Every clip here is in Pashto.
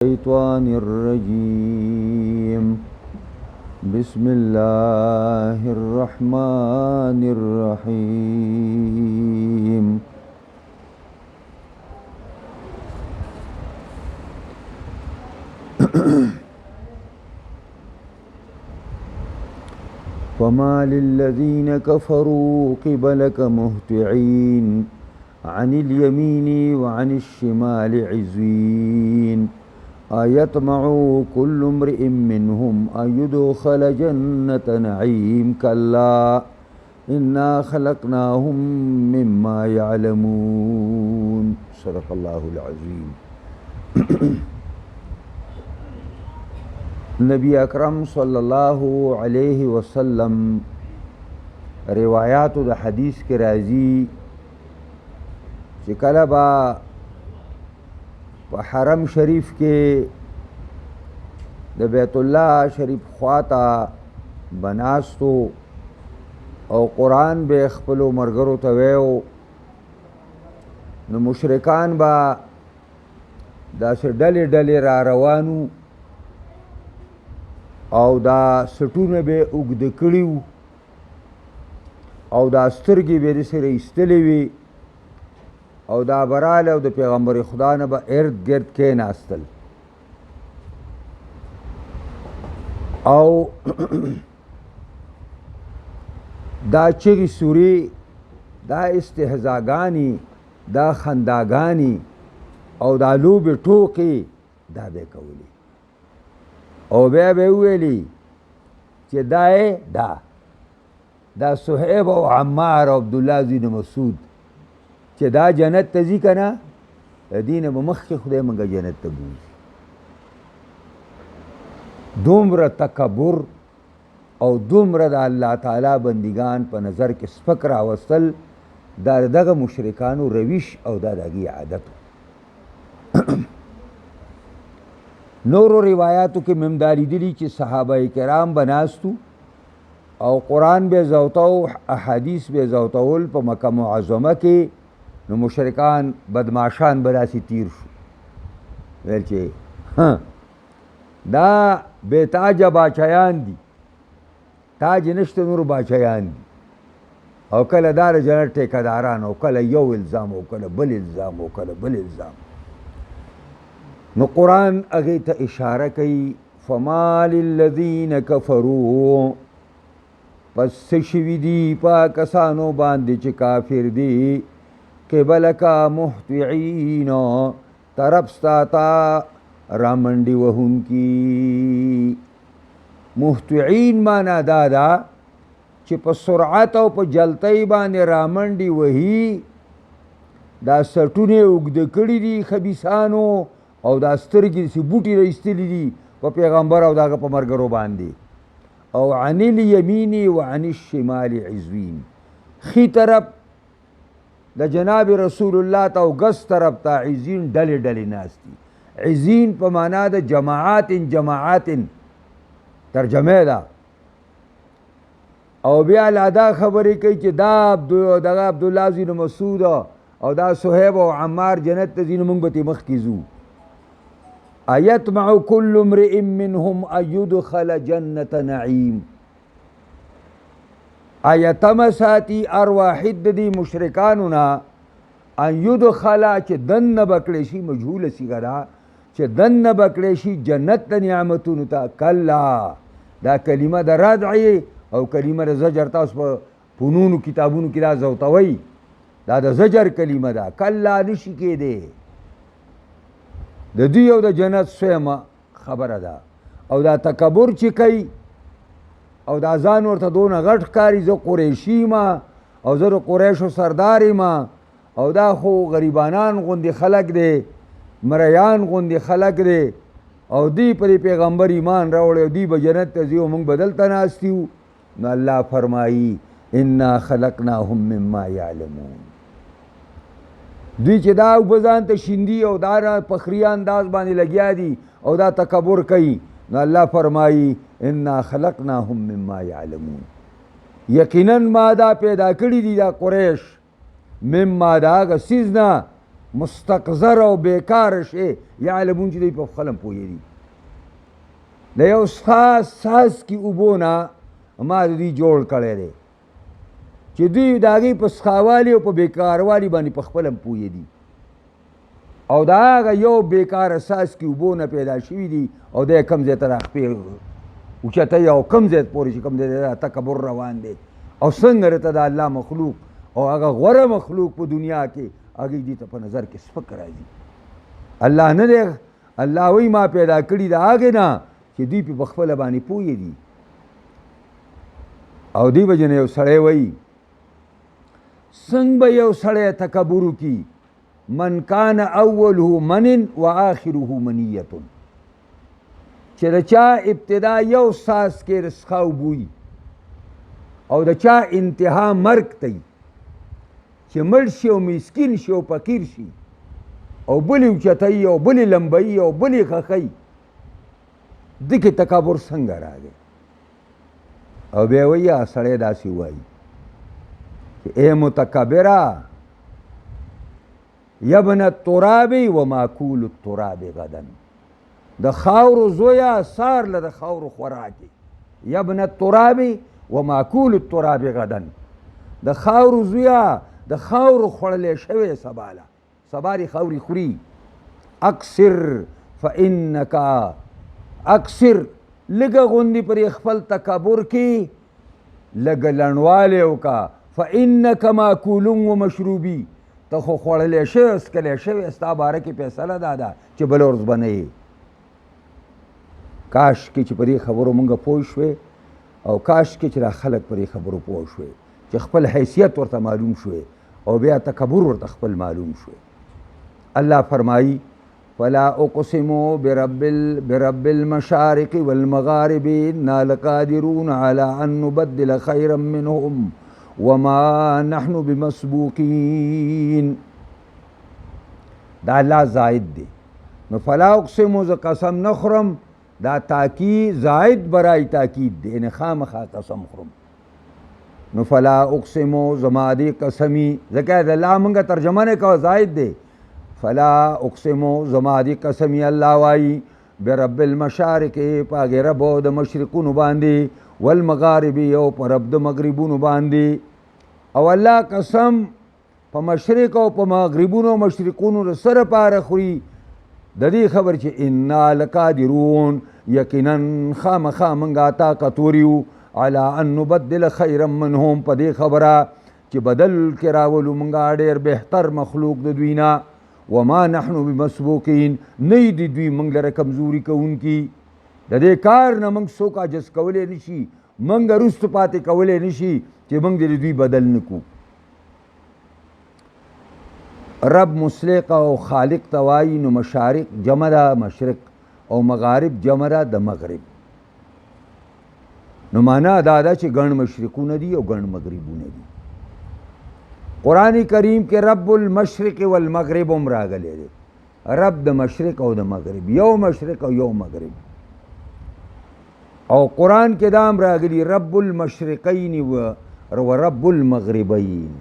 الشيطان الرجيم بسم الله الرحمن الرحيم فما للذين كفروا قبلك مهطعين عن اليمين وعن الشمال عزين أيطمع كل امرئ منهم أن يدخل جنة نعيم كلا إنا خلقناهم مما يعلمون صدق الله العظيم. نبی اکرم صلی اللہ علیہ وسلم روایات د حدیث کې راځي چې کله به په حرم شریف کې د بیت الله شریف خواته بناستو او قرآن به خپلو ملګرو ته ویو نو مشرکان به داسې ډلې ډلې را روانو او دا سټونه به اوږده کړي وو او دا سترګې به یې داسې ایستلې وي او دا براله او د پیغمبر خدا نه به ارد گرد کېناستل او دا چغې سورې دا استهزاګانې دا خنداګانې او دا لوبې ټوکې دا به یې کولې او بیا به ویلي چې دا صهیب او عمار او عبدالله زین مسعود چې دا جنت ته ځي که نه د دې نه به مخکې خدای موږ جنت ته بوځي. دومره تکبر او دومره د الله تعالی بندگان په نظر کې سپک راوستل دا دغه مشرکانو روش او دا د هغې عادت نورو روایاتو کې مم دا لیدلي چې صحابه کرام به ناستو او قرآن به زوتو احادیث به زوتول په مکه معظمه کې نو مشرکان بدماشان به داسې تیر شو ویل چې دا بې تاجه باچیان دي تاج نشته نور باچیان دي او کله دا د جنت ټیکهداران او کله یو الزام او کله بل الزام او کله بل الزام. نو قرآن هغې ته اشاره کوي فما للذین کفروا پس څه شوي دي په کسانو باندې چې کافر دي قبلک مهطعین طرف ستا ته رامنډې وهونکي. مهطعین معنا دا ده چې په سرعت او په جلتۍ باندې رامنډې وهي دا سټونه اوږده کړي دي خبیثانو او دا سترګې داسې بوټي رایستلي دي په پیغمبر او د هغه په ملګرو باندې او عن الیمین و عن الشمال عزوین ښي طرف د جناب رسول الله ته او ګس طرف ته عزین ډلې ډلې ناست دي. عزین په معنا د جماعات ترجمه ده او بیا لا دا خبرې کوي چې دا دغه عبدالله زین مسعود او دا صهیب او عمار جنت ته ځي نو موږ به ترې مخکې ځو. ایطمع کل امرئ منهم ان یدخل جنة نعیم ایتمه ساتي هر واحد د دې مشرکانو نه ان یدخل چې دننه به کړی شي مجهوله صیغه ده چې دننه به کړی شي جنت د نعمتونو ته. کلا دا کلمه د ردعې او کلمه د زجر تاسو په فنونو کتابونو کې دا زوتوئ دا د زجر کلمه ده. کلا نشي کېدی د دوی او د جنت سویمه خبره ده او دا تکبر چې کوي او دا ځان ورته دونه غټ ښکاري زه قریشي ما او زه د قریشو سردار ما او دا خو غریبانان غوندې خلک دی مریان غوندې خلک دی او دوی په دې پیغمبر ایمان راوړی او دوی به جنت ته ځي او موږ به دلته ناست یو. نو الله فرمایي انا خلقناهم مما یعلمون. دوی چې دا اوبه ځان ته شیندي او دا فخري انداز باندې لګیا دي او دا تکبر کوي نو الله فرمایي انا خلقناهم مما یعلمون یقینا ما دا پیدا کړي دي دا قریش مما دا هغه څیز نه مستقذر او بیکار شی یعلمون چې دوی په خپل هم پوهېدي. د یو ساس کې اوبو نه ما د دوی جوړ کړی دی چې دوی د هغې په څښاوالي او په بیکاروالي باندې په خپل هم پوهېدي او د هغه یو بیکاره ساس کې اوبو نه پیدا شوي دي او دی کم ځای ته راخپې اوچتوي او کم ځای پورې چې کم ځای دی تکبر روان دی او څنګه ورته د الله مخلوق او هغه غوره مخلوق په دنیا کې هغې دې ته په نظر کې سپک راځي. الله نه دی، الله وایي ما پیدا کړي د هغې نه چې دوی په خپله باندې پوهېدي. او دې وجې نه یو سړی وایي څنګه به یو سړی تکبر وکړي من کان اوله من و آخره منیة چې د چا ابتدا یو ساس کې رسخاو بوی او د چا انتها مرګ تی چې مړ شي او مسکین شي او فقیر شي او بلې اوچتوي او بلې لمبوي او بلې خښوي دې کې تکبر څنګه راغی؟ او بیا وایي هغه سړی داسې وایي چې ای متکبره یبن التراب و ماکول التراب غدن د خاورو زویا سار له د خاورو خوراکي یبن التراب و ماکول التراب غدن د خاورو زویا د خاورو خوړلی شوی سباله سبا دې خاورې خوري اکثر فانک اکثر لږه غوندې پرې خپل تکبر کې لږه لنډوالی وکړه فانک ماکول و مشروبي ته خو خوړلی شوی څکلی شوی ستا باره کې فیصله دا ده چې بله ورځ به نه یې. کاشکې چې په دې خبرو مونږ پوه شوې او کاشکې چې دا خلک په دې خبرو پوه شوې چې خپل حیثیت ورته معلوم شوې او بیا تکبر ورته خپل معلوم شوې. الله فرمایي فلا اقسم برب المشارق والمغارب انا لقادرون على ان نبدل خيرا منهم وما نحن بمسبوقين. دا الله زائد دی نو فلا اقسم ز قسم نخرم دا تاکید زائد برای تاکید دی یعنی خامخا قسم خرم. نو فلا اقسم زما دی قسمی ځکه د الله مونږه ترجمه نه کوه زائد دی. فلا اقسم زما دی قسمی الله وایي برب المشارق په هغې رب د مشرقونو باندې والمغارب او په رب د مغربونو باندې. او الله قسم په مشرق او په مغربونو مشرقونو د سره پاره خوري د دې خبر چې انا لقادرون یقینا خامخا منګه طاقت وریو علی ان نبدل خیرا منهم په دې خبره چې بدل کې راولو منګه ډېر بهتر مخلوق د دوی نه وما نحن بمسبوقین نه دي دوی منګ لره کمزوري کوونکي د دې کار نه منګ څوک عجز کولی نشي منګ رستو پاتې کولی نشي چې منګ د دوی بدل نکو. رب مسلق او خالق توایی نو مشارق جمع ده مشرق او مغارب جمع ده د مغرب. نو معنا دا ده چې ګڼ مشرقونه دي او ګڼ مغربونه دي. قرآن کریم کې رب المشرق والمغرب هم راغلی دی رب د مشرق او د مغرب یو مشرق او یو مغرب. او قرآن کې دا هم راغلی رب المشرقین و رب المغربین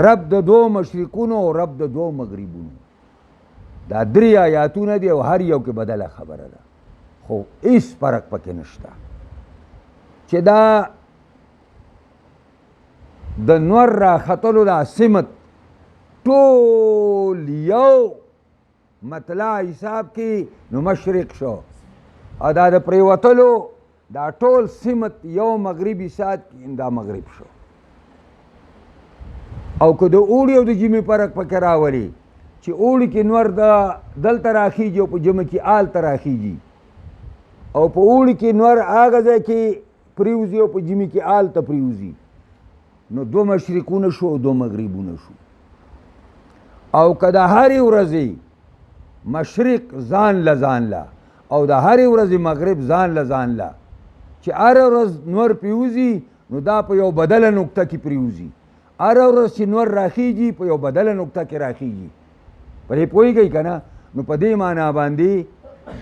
رب د دو مشرقونو او رب د دو مغربونو. دا درې آیاتونه دي او هر یو کې بدله خبره ده خو هیڅ فرق پکې نشته چې دا د نور راختلو دا سمت ټول یو مطلع حساب کې نو مشرق شو او دا د پریوتلو دا ټول سمت یو مغربي ساعت کې دا مغرب شو. او که د اوړي او د ژمي فرق پکې راولي چې اوړي کې نور دلته راخیږي او په ژمي کې هلته راخیږي او په اوړي کې نور هغه ځای کې پریوځي او په ژمي کې هلته پریوځي نو دو مشرقونه شو او دو مغربونه شو. او که د هرې ورځې مشرق ځان له او د هرې ورځې مغرب ځان له چې هره ورځ نور پریوځي نو دا په یو بدله نقطه کې پریوځي هره ورځ چې نور راخیږي په یو بدله نقطه کې راخیږي. په دې پوهېږئ که نه؟ نو په دې معنا باندې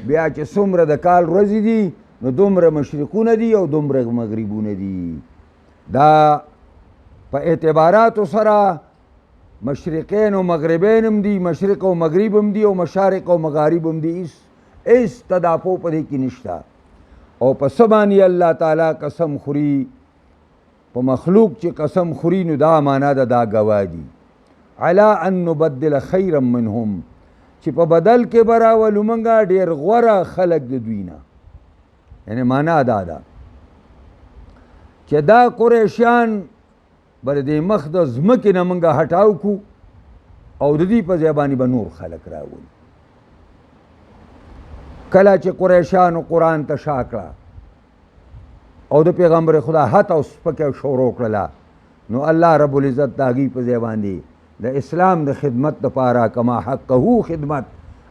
بیا چې څومره د کال ورځې دي نو دومره مشرقونه دي او دومره مغربونه دي. دا په اعتباراتو سره مشرقین او مغربین هم دي، مشرق او مغرب هم دي، او مشارق او مغارب هم دي. هیڅ تدافع په دې کې نشته. او په څه باندې الله تعالی قسم خوري؟ په مخلوق چې قسم خوري نو دا معنا ده دا ګواه دي. علا ان نبدل خیرا منهم، چې په بدل کې به راولو موږ ډېر غوره خلک د دوی نه. یعنې معنا دا ده چې دا قریشیان به د دې مخ د ځمکې نه موږ هټاو کړو او د دې په ځای باندې به نور خلک راولو. کله چې قریشیانو قرآن ته شا کړه او د پیغمبر خدا حت او سپکه شروع کړله، نو الله رب العزت د هغې په ځای باندې د اسلام د خدمت دپاره کما حقه خدمت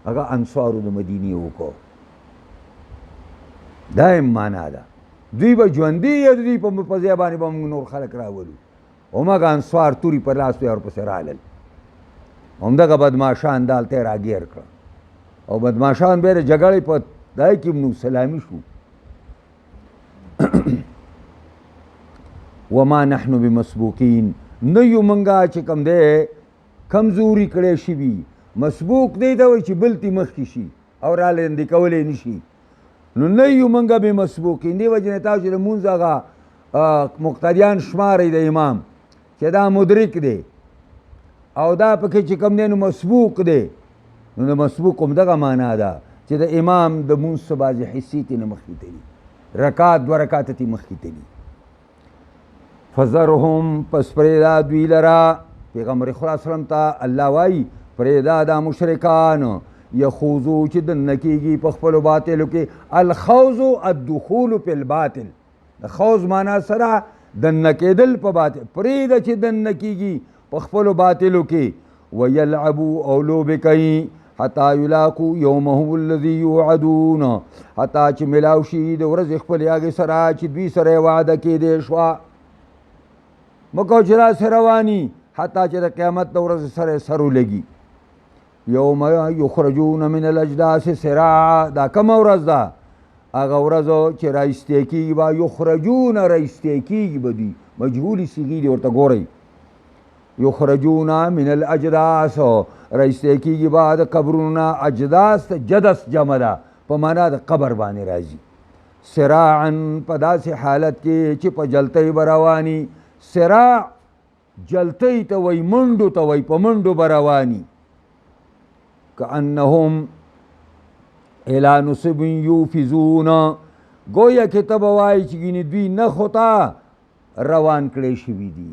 هغه انصارو د مدینې وکړو. دا هم معنا ده دوی به ژوندي یا د دوی په ځای باندې به موږ نور خلک راولو. همغه انصار توري پر لاس وی ورپسې رالل، همدغه بدماشان دالته یې راګیر کړه او بدماشان بیا د جګړې په دای کې نو سلامي شو. وما نحن بمسبوقین، نه یو منګه چې کوم دی کمزوري کړی شوي. مسبوق دی ته وایي چې بل تی مخکې شي او رالاندې کولی نه شي. نو نه یو منګه بمسبوقین، دې وجې نه تاسو چې د لمونځ هغه مقتدیان شمارئ د امام چې دا مدرک دی او دا پکې چې کوم دی نو مسبوق دی. نو د مسبوق همدغه معنا ده چې د امام د مونځ څه بعضې حصې ترې نه مخکې تلي، رکات دوه رکاته ترې مخکې تلي. فذرهم، پس پرېږده دوی لره. پیغمبر خدا سلم ته الله وایي پرېږده دا مشرکان یخوضو چې دننه کېږي په خپلو باطلو کې. الخوض الدخول فی الباطل، د خوض معنا سره دننه کېدل په باطل. پرېږده چې دننه کېږي په خپلو باطلو کې. ویلعبو او لوبې کوي حتی یلاقو یومهم الذي یوعدون، حتی چې ملاو شي د ورځې خپلې هغې سره چې دوی سره یې وعده کېدې شوه. مکو چې داسې رواني حتی چې د قیامت د ورځې سره یې سر ولګي. یوم یخرجون من الاجداث سراعا، دا کومه ورځ ده؟ هغه ورځ چې رایستې کېږي به. یخرجون رایستې کېږي به دوی، مجهولې صیغې دي ورته ګورئ. یخرجون من الاجداث، رایستې کېږي به د قبرونو نه. اجداث جدس جمع ده، په معنا د قبر باندې راځي. سراعا، په داسې حالت کې چې په جلتۍ به رواني. سراع جلتۍ ته وایي، منډو ته وایي، په منډو به رواني. کأنهم الی نصب یوفزون، گویا کې ته به وایي چې ګینې دوی نښو ته روان کړی شوي دي.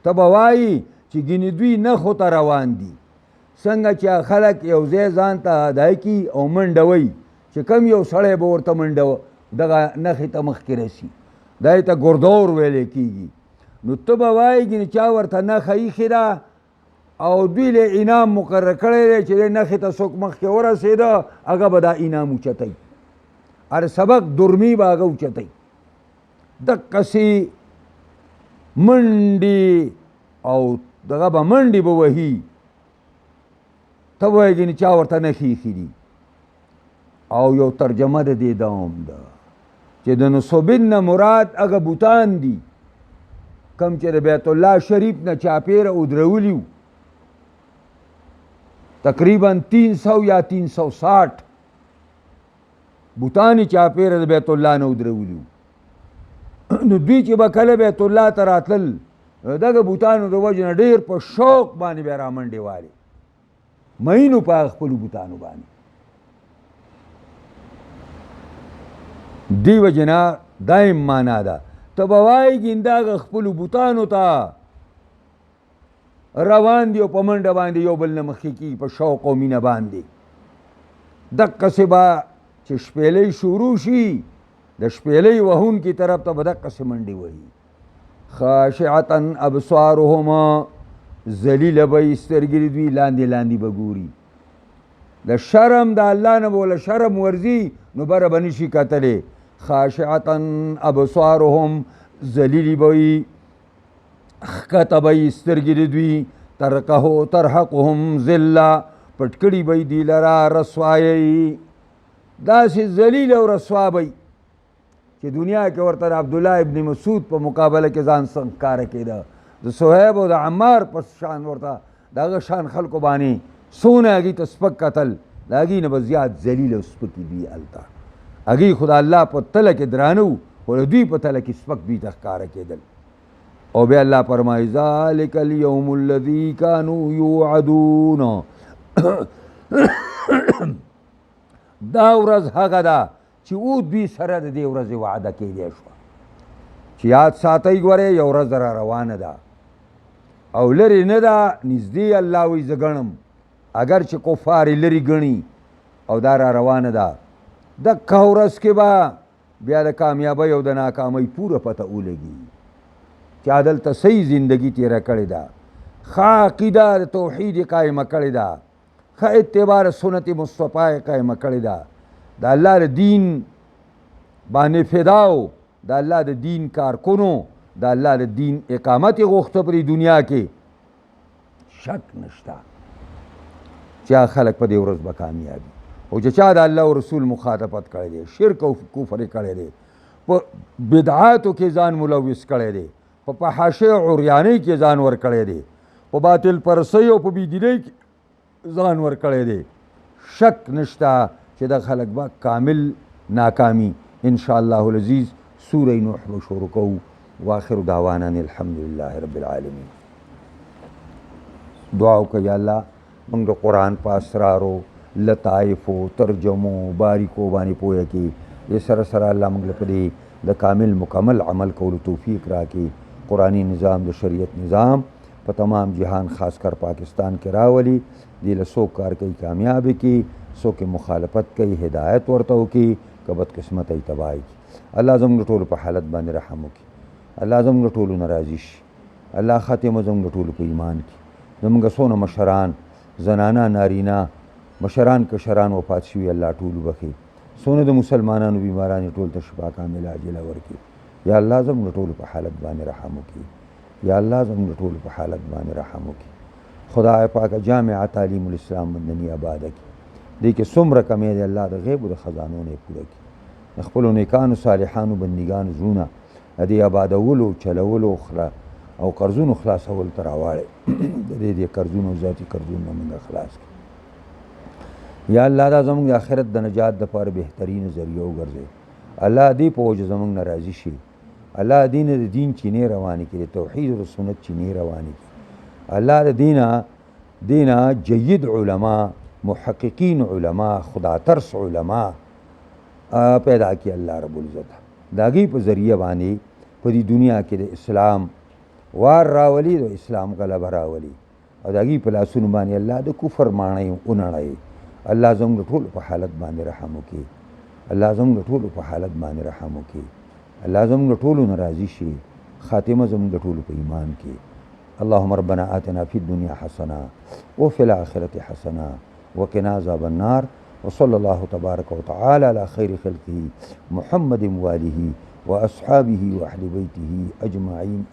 ته به وایي چې ګینې دوی نښو ته روان دي. څنګه چې خلک یو ځای ځان ته ادای کي او منډه وایي چې کم یو سړی به ورته منډه دغه نښې ته مخکې رسي، دا یې ته ګردور ویلی کېږي. نو ته به وایي ګینې چا ورته نښه ایښې ده او دوی له انعام مقرر کړی دی چې دې نښې ته څوک مخکې ورسېده هغه به دا انعام اوچتوي، هر سبق درمي به هغه اوچتوي. دقسې منډې او دغه به منډې به وهي. ته وایې ګینې چا ورته نښې ایښي دي. او یو ترجمه د دې دا هم ده چې د نصبین نه مراد هغه بوتان دي کم چې د بیت الله شریف نه چاپېره ودرولي وو، تقریبا 300 یا 360 بوتان یې چاپېره د بیت الله نه ودرولي وو. نو دوی چې به کله بیت الله ته راتلل دغه بوتانو د وجې نه ډېر په شوق باندې بیا را منډې والې، مینو په هغه خپلو بوتانو باندې. دې وجې نه دا هم معنا ده. ته به وایې ګین د هغه خپلو بوتانو ته روان دي او په منډه باندې یو بل نه مخکې کېږي په شوق او مینه باندې. دقسې به چې شپېلۍ شروع شي د شپېلۍ وهونکي طرف ته به دقسې منډې وهي. خاشعة ابصارهم، ذلیله به یې سترګې د دوی لاندې لاندې به ګوري. د شرم د الله نه به وله شرم ورځي نو بره به نشي کتلی. خاشعة ابصارهم، ذلیلې به یې ښکته به یې سترګې د دوی. ترحقهم ذله، پټ کړي به یې دوی لره رسوایۍ. داسې ذلیل او رسوا به چې دنیا کې ورته د عبدالله ابن مسعود په مقابله کې ځان څنګه ښکاره کېده. د صہیب او د عمار په شان ورته د هغه شان خلکو باندې څونه هغوی ته سپک کتل، د هغوی نه به زیات ذلیل او سپکې دوی هلته. هغوی خو د الله په تله کې درانه وو، خو د دوی په تله کې سپک دوی ته ښکاره کېدل. او بیا الله فرمایي ذلک الیوم الذی کانوا یوعدون دا ورځ هغه ده چې او دوی سره د دې ورځې وعده کېدی شوه چې یاد ساتئ ګورئ یو ورځ را روانه ده او لرې نه ده، نږدې الله وایي زه ګڼم، اگر چې کفار یې لرې ګڼي او دا را روانه ده. دغه ورځ کې به بیا د کامیابۍ او د ناکامۍ پوره پته ولګي چې دلته صحیح زندگی تیره کړې ده، ښه عقیده د توحید یې قایمه کړې ده، ښه اتباع سنت مصطفی یې قایمه کړې ده، د الله د دین باندې فداو، د الله د دین کارکنو، د الله د دین اقامت یې غوښته په دې دنیا کې. شک نشته چې هغه خلک په دې ورځ به کامیابي. او چې چا د الله او رسول مخاطبت کړی دی، شرک او کفر یې کړی دی، په بدعاتو کې ځان ملوث کړی دی، په فحاشۍ او عریانۍ کې ځان ورکړی دی، په باطل پرستۍ او په بېدینۍ کې ځان ورکړی دی، شک نشته چې دا خلک به کامل ناکامي ان شاء الله العزیز. سوره نوح به شروع کوو. واخر دعوانا الحمد لله رب العالمین. دعا وکړه یا الله موږ د قرآن په اسرارو، لطایفو، ترجمو، باریکو باندې پوهه کړي. دې سره سره الله موږ له په دې د کامل مکمل عمل کولو توفیق راکړي. قرآني نظام د شریعت نظام په تمام جهان خاص کر پاکستان کې راولي. دې له څوک کار کوي کامیابي کړي، څوک مخالفت کوي هدایت ورته وکړي، که بدقسمت یې تباهي کړي. الله زموږ ټولو په حالت باندې رحم وکړي. الله زموږ ټولو نه راضي شي. الله خاتمه زموږ ټولو په ایمان کړي. زموږ څونه مشران، زنانه نارینه، مشران کشران وفات شوي الله ټولو بخي. څونه د مسلمانانو بیماران ټول ته شفا کامله عاجله ورکړي. یا الله زموږ ټولو په حالت باندې رحم وکړي. یا الله زموږ ټولو په حالت باندې رحم وکړي. خدای پاک جامع تعلیم الاسلام مدني آباد کړي. دې کې څومره کمی دی الله د غیب د خزانو نه پوره کړي. د خپلو نیکانو صالحانو بندګانو زړونه د دې آبادولو، چلولو او قرضونو خلاصولو ته راواړئ. د دې قرضونو ذاتي قرضونو موږ خلاص کړي. یا الله دا زموږ د آخرت د نجات دپاره بهترین ذریعه وګرځوي. الله دې په وجه زموږ نه راضي شي. الله دې نه د دین چینې روانې کړي، د توحید او سنت چینې روانې کړي. الله د دینه جید علما، محققین علما، خدا ترس علما پیدا کړي الله رب العزت. د هغوی په ذریعه باندې په دې دنیا کې د اسلام وار راولي، د اسلام غلبه راولي، او د هغوی په لاسونو باندې الله د کفر ماڼۍ ونړوي. الله زموږ ټولو په حالت باندې رحم وکړي. الله زموږ ټولو په حالت باندې رحم وکړي. الله زموږ ټولو نه راضي شي. خاتمه زموږ ټولو په ایمان کې. اللهم ربنا آتنا فی الدنیا حسنه وفي الآخرة حسنه وقنا عذاب النار. وصلى الله تبارك وتعالى على خير خلقه محمد وآله وأصحابه وأهل بيته أجمعين.